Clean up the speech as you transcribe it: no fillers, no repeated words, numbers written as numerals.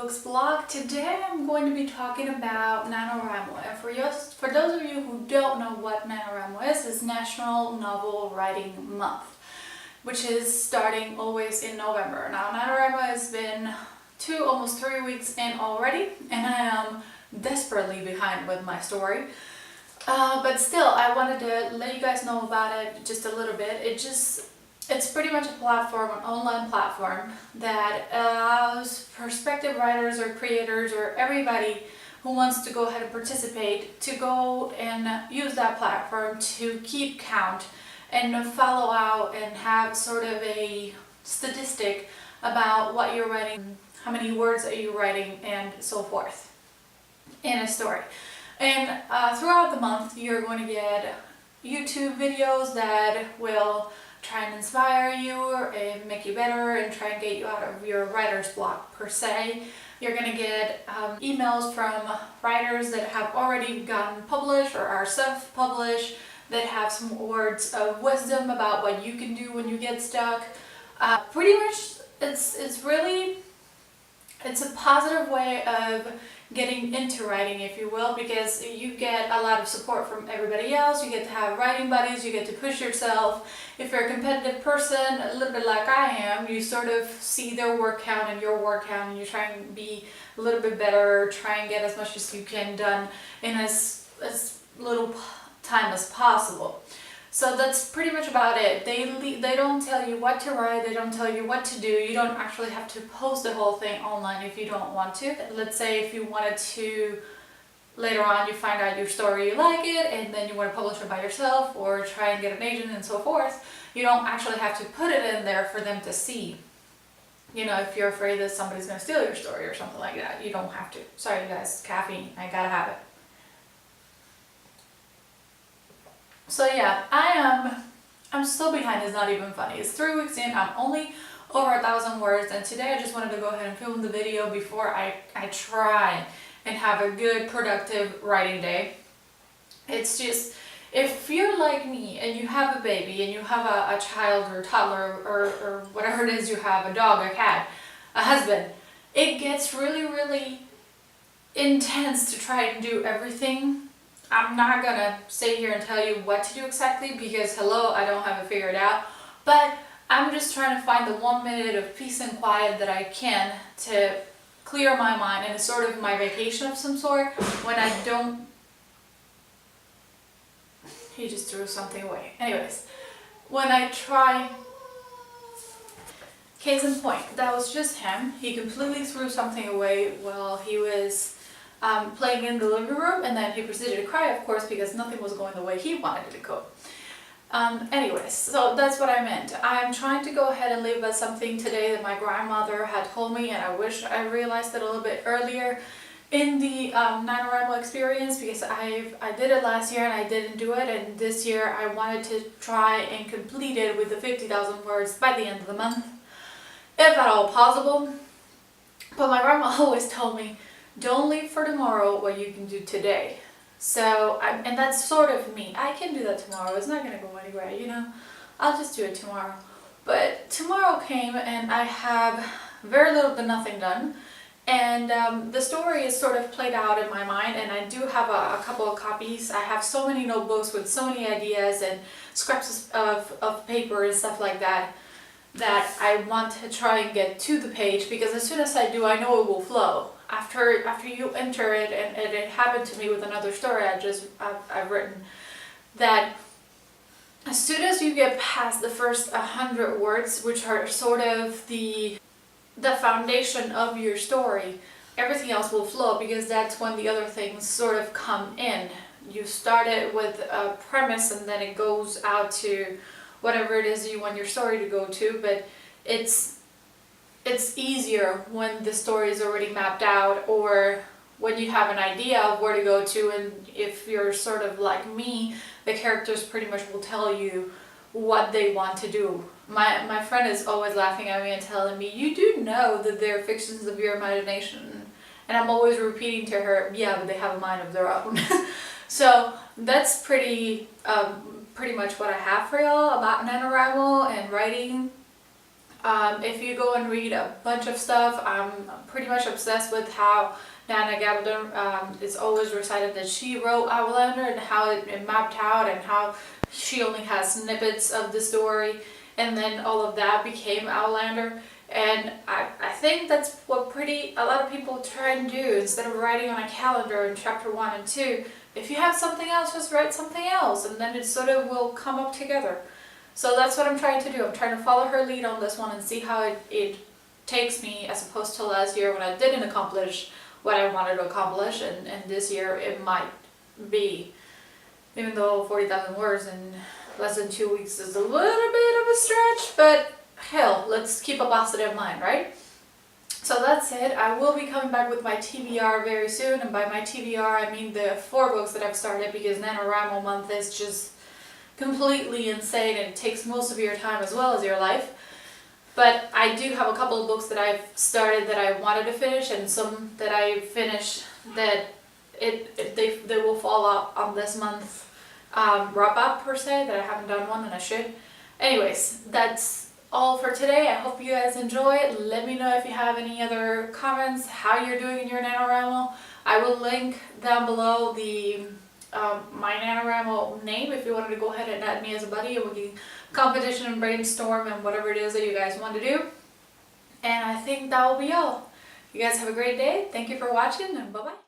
Books blog. Today I'm going to be talking about NaNoWriMo, and for those of you who don't know what NaNoWriMo is, it's National Novel Writing Month, which is starting always in November. Now NaNoWriMo has been almost 3 weeks in already, and I am desperately behind with my story. But still, I wanted to let you guys know about it just a little bit. It's pretty much a platform, an online platform that allows prospective writers or creators or everybody who wants to go ahead and participate to go and use that platform to keep count and follow out and have sort of a statistic about what you're writing, how many words are you writing, and so forth in a story. And throughout the month, you're going to get YouTube videos that will try and inspire you and make you better and try and get you out of your writer's block per se. You're going to get emails from writers that have already gotten published or are self-published that have some words of wisdom about what you can do when you get stuck. Pretty much it's a positive way of getting into writing, if you will, because you get a lot of support from everybody else. You get to have writing buddies, you get to push yourself. If you're a competitive person, a little bit like I am, you sort of see their word count and your word count, and you try and be a little bit better, try and get as much as you can done in as little time as possible. So that's pretty much about it. They don't tell you what to write, they don't tell you what to do. You don't actually have to post the whole thing online if you don't want to. Let's say if you wanted to, later on you find out your story, you like it, and then you want to publish it by yourself or try and get an agent and so forth, you don't actually have to put it in there for them to see. You know, if you're afraid that somebody's going to steal your story or something like that, you don't have to. Sorry guys, caffeine, I gotta have it. So yeah, I'm still behind. It's not even funny. It's 3 weeks in, I'm only over 1,000 words, and today I just wanted to go ahead and film the video before I try and have a good productive writing day. It's just, if you're like me and you have a baby and you have a child or toddler or whatever it is you have, a dog, a cat, a husband, it gets really intense to try and do everything. I'm not gonna sit here and tell you what to do exactly because hello, I don't have it figured out, but I'm just trying to find the 1 minute of peace and quiet that I can to clear my mind, and it's sort of my vacation of some sort when I don't... He just threw something away. Anyways, when I try... Case in point, that was just him. He completely threw something away while he was playing in the living room, and then he proceeded to cry, of course, because nothing was going the way he wanted it to go. Anyways, so that's what I meant. I'm trying to go ahead and live by something today that my grandmother had told me, and I wish I realized it a little bit earlier in the NaNoWriMo experience, because I did it last year and I didn't do it, and this year I wanted to try and complete it with the 50,000 words by the end of the month, if at all possible. But my grandma always told me, don't leave for tomorrow what you can do today. So, and that's sort of me. I can do that tomorrow. It's not going to go anywhere, you know. I'll just do it tomorrow. But tomorrow came and I have very little to nothing done. And the story is sort of played out in my mind, and I do have a couple of copies. I have so many notebooks with so many ideas and scraps of paper and stuff like that I want to try and get to the page, because as soon as I do, I know it will flow. After you enter it, and it happened to me with another story I've written, that as soon as you get past the first 100 words, which are sort of the foundation of your story, everything else will flow, because that's when the other things sort of come in. You start it with a premise and then it goes out to whatever it is you want your story to go to, but it's easier when the story is already mapped out, or when you have an idea of where to go to, and if you're sort of like me, the characters pretty much will tell you what they want to do. My friend is always laughing at me and telling me, you do know that they're fictions of your imagination. And I'm always repeating to her, yeah, but they have a mind of their own. So that's pretty much what I have for y'all about NaNoWriMo and writing. If you go and read a bunch of stuff, I'm pretty much obsessed with how Nana Gabaldon, it's always recited that she wrote Outlander and how it mapped out and how she only has snippets of the story, and then all of that became Outlander. And I think that's what a lot of people try and do. Instead of writing on a calendar in chapter 1 and 2, if you have something else, just write something else, and then it sort of will come up together. So that's what I'm trying to do. I'm trying to follow her lead on this one and see how it takes me, as opposed to last year when I didn't accomplish what I wanted to accomplish, and this year it might be, even though 40,000 words in less than 2 weeks is a little bit of a stretch, but hell, let's keep a positive mind, right? So that's it. I will be coming back with my TBR very soon, and by my TBR I mean the 4 books that I've started, because NaNoWriMo month is just completely insane and it takes most of your time as well as your life. But I do have a couple of books that I've started that I wanted to finish, and some that I finished that they will fall out on this month wrap up per se, that I haven't done one and I should. Anyways, that's all for today. I hope you guys enjoy it. Let me know if you have any other comments, how you're doing in your NaNoWriMo. I will link down below the my NaNoWriMo name if you wanted to go ahead and add me as a buddy, and we can competition and brainstorm and whatever it is that you guys want to do. And I think that will be all. You guys have a great day. Thank you for watching, and bye-bye.